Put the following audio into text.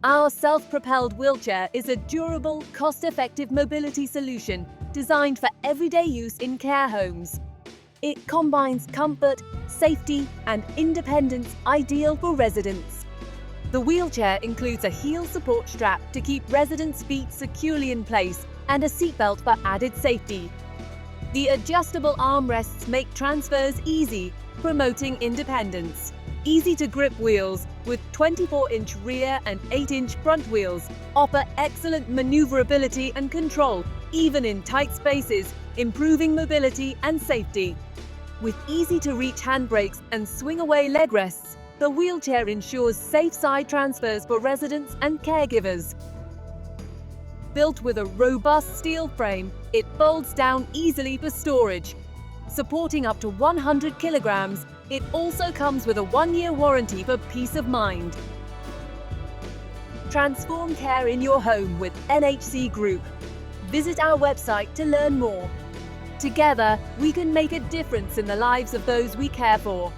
Our self-propelled wheelchair is a durable, cost-effective mobility solution designed for everyday use in care homes. It combines comfort, safety, and independence ideal for residents. The wheelchair includes a heel support strap to keep residents' feet securely in place and a seatbelt for added safety. The adjustable armrests make transfers easy, promoting independence. Easy-to-grip wheels with 24-inch rear and 8-inch front wheels offer excellent maneuverability and control, even in tight spaces, improving mobility and safety. With easy-to-reach handbrakes and swing-away leg rests, the wheelchair ensures safe side transfers for residents and caregivers. Built with a robust steel frame, it folds down easily for storage. Supporting up to 100 kilograms, it also comes with a 1-year warranty for peace of mind. Transform care in your home with NHC Group. Visit our website to learn more. Together, we can make a difference in the lives of those we care for.